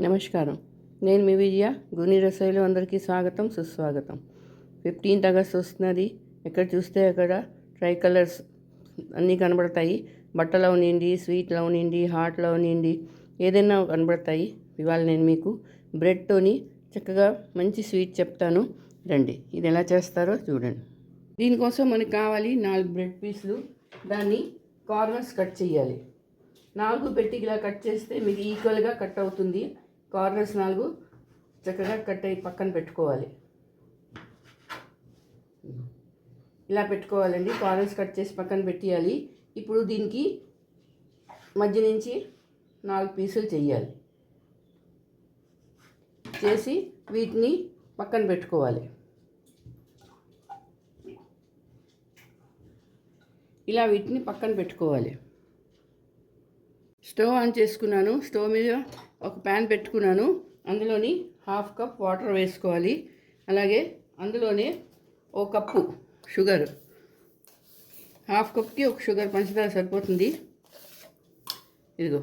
నమస్కారం. నేను మీ విజయ. గుని రసోయిలో అందరికీ స్వాగతం, సుస్వాగతం. 15th ఆగస్ట్ వస్తున్నది. ఎక్కడ చూస్తే అక్కడ ట్రై కలర్స్ అన్నీ కనబడతాయి. బట్టలో ఉండి, స్వీట్లో ఉండి, హాట్లో ఉండి, ఏదైనా కనబడతాయి. ఇవాళ నేను మీకు బ్రెడ్తోని చక్కగా మంచి స్వీట్ చెప్తాను. రండి, ఇది ఎలా చేస్తారో చూడండి. దీనికోసం మనకు కావాలి 4 బ్రెడ్ పీసులు. దాన్ని కార్నర్స్ కట్ చేయాలి. 4 పెట్టి ఇలా కట్ చేస్తే మీకు ఈక్వల్గా కట్ అవుతుంది. కార్నర్స్ 4 చక్కగా కట్ అయ్యి పక్కన పెట్టుకోవాలి. ఇలా పెట్టుకోవాలండి. కార్నర్స్ కట్ చేసి పక్కన పెట్టేయాలి. ఇప్పుడు దీనికి మధ్య నుంచి 4 పీసులు చేయాలి. చేసి వీటిని పక్కన పెట్టుకోవాలి. ఇలా వీటిని పక్కన పెట్టుకోవాలి. స్టవ్ ఆన్ చేసుకున్నాను. స్టవ్ మీద ఒక ప్యాన్ పెట్టుకున్నాను. అందులోని 1/2 కప్ వాటర్ వేసుకోవాలి. అలాగే అందులోనే 1 కప్పు షుగర్, 1/2 కప్కి 1 షుగర్ పంచదార సరిపోతుంది. ఇదిగో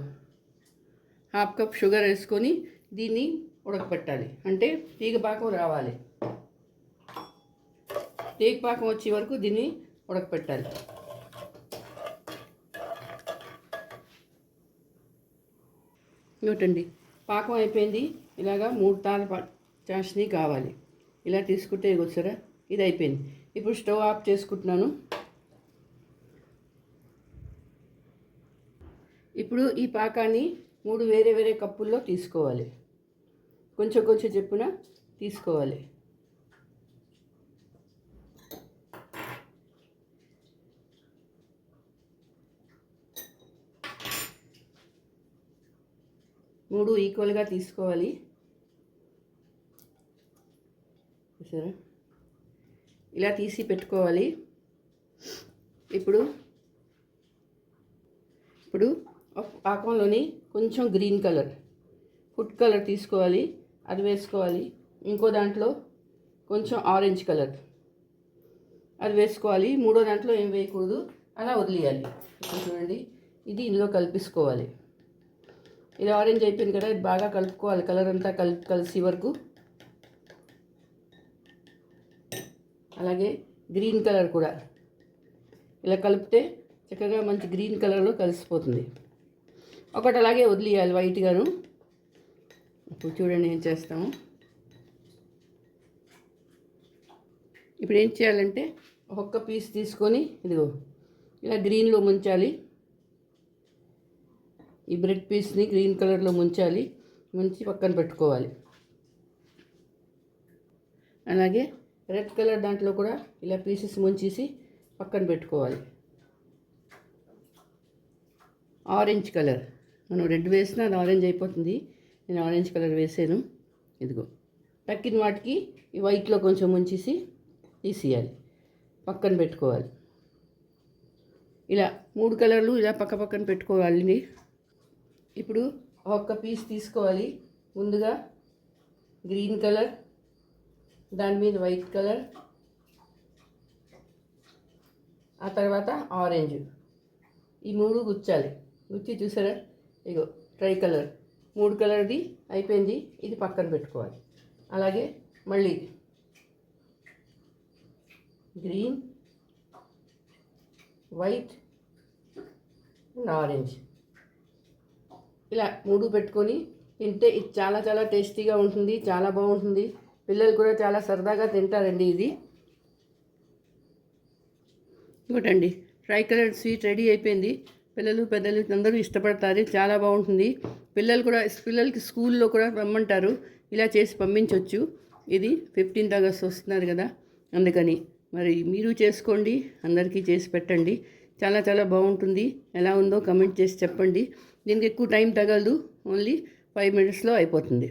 1/2 కప్ షుగర్ వేసుకొని దీన్ని ఉడకపెట్టాలి. అంటే తీగ పాకం రావాలి. తీగ పాకం వచ్చే వరకు దీన్ని ఉడకపెట్టాలి. ఇవ్వటండి, పాకం అయిపోయింది. ఇలాగా 3 తాళ్ళ చాష్ని కావాలి. ఇలా తీసుకుంటే వచ్చారా, ఇది అయిపోయింది. ఇప్పుడు స్టవ్ ఆఫ్ చేసుకుంటున్నాను. ఇప్పుడు ఈ పాకాన్ని 3 వేరే వేరే కప్పుల్లో తీసుకోవాలి. కొంచెం కొంచెం చెప్పున తీసుకోవాలి. మూడు ఈక్వల్గా తీసుకోవాలి. చూసారా, ఇలా తీసి పెట్టుకోవాలి. ఇప్పుడు పాకంలోని కొంచెం గ్రీన్ కలర్, ఫుడ్ కలర్ తీసుకోవాలి. అది వేసుకోవాలి. ఇంకో దాంట్లో కొంచెం ఆరెంజ్ కలర్, అది వేసుకోవాలి. మూడో దాంట్లో ఏం వేయకూడదు, అలా వదిలేయాలి. ఇప్పుడు చూడండి, ఇది ఇందులో కలిపేసుకోవాలి. ఇది ఆరెంజ్ అయిపోయింది కదా, ఇది బాగా కలుపుకోవాలి. కలర్ అంతా కలిసి వరకు. అలాగే గ్రీన్ కలర్ కూడా ఇలా కలిపితే చక్కగా మంచి గ్రీన్ కలర్లో కలిసిపోతుంది. ఒకటి అలాగే వదిలేయాలి వైట్గాను. ఇప్పుడు చూడండి ఏం చేస్తాము. ఇప్పుడు ఏం చేయాలంటే ఒక్క పీస్ తీసుకొని ఇదిగో ఇలా గ్రీన్లో ముంచాలి. ఈ బ్రెడ్ పీస్ని గ్రీన్ కలర్లో ముంచాలి. ముంచి పక్కన పెట్టుకోవాలి. అలాగే రెడ్ కలర్ దాంట్లో కూడా ఇలా పీసెస్ ముంచేసి పక్కన పెట్టుకోవాలి. ఆరెంజ్ కలర్, మనం రెడ్ వేసినా అది ఆరెంజ్ అయిపోతుంది. నేను ఆరెంజ్ కలర్ వేసాను. ఇదిగో తక్కిన వాటికి ఈ వైట్లో కొంచెం ముంచేసి తీసేయాలి, పక్కన పెట్టుకోవాలి. ఇలా 3 కలర్లు ఇలా పక్క పక్కన పెట్టుకోవాలి. ఇప్పుడు ఒక్క పీస్ తీసుకోవాలి. ముందుగా గ్రీన్ కలర్, దాని మీద వైట్ కలర్, ఆ తర్వాత ఆరెంజ్, ఈ 3 గుచ్చాలి. గుచ్చి చూసారా, ఇగో ట్రై కలర్ 3 కలర్ది అయిపోయింది. ఇది పక్కన పెట్టుకోవాలి. అలాగే మళ్ళీ గ్రీన్, వైట్ అండ్ ఆరెంజ్, ఇలా 3 పెట్టుకొని తింటే ఇది చాలా చాలా టేస్టీగా ఉంటుంది. చాలా బాగుంటుంది. పిల్లలు కూడా చాలా సరదాగా తింటారండి. ఇది ఇంకోటండి, ట్రై కలర్ స్వీట్ రెడీ అయిపోయింది. పిల్లలు పెద్దలు అందరూ ఇష్టపడతారు. చాలా బాగుంటుంది. పిల్లలకి స్కూల్లో కూడా రమ్మంటారు. ఇలా చేసి పంపించవచ్చు. ఇది 15th ఆగస్ట్ వస్తున్నారు కదా, అందుకని మరి మీరు చేసుకోండి, అందరికీ చేసి పెట్టండి. చాలా చాలా బాగుంటుంది. ఎలా ఉందో కమెంట్ చేసి చెప్పండి. దీనికి ఎక్కువ టైం తగలదు. ఓన్లీ 5 minutesలో అయిపోతుంది.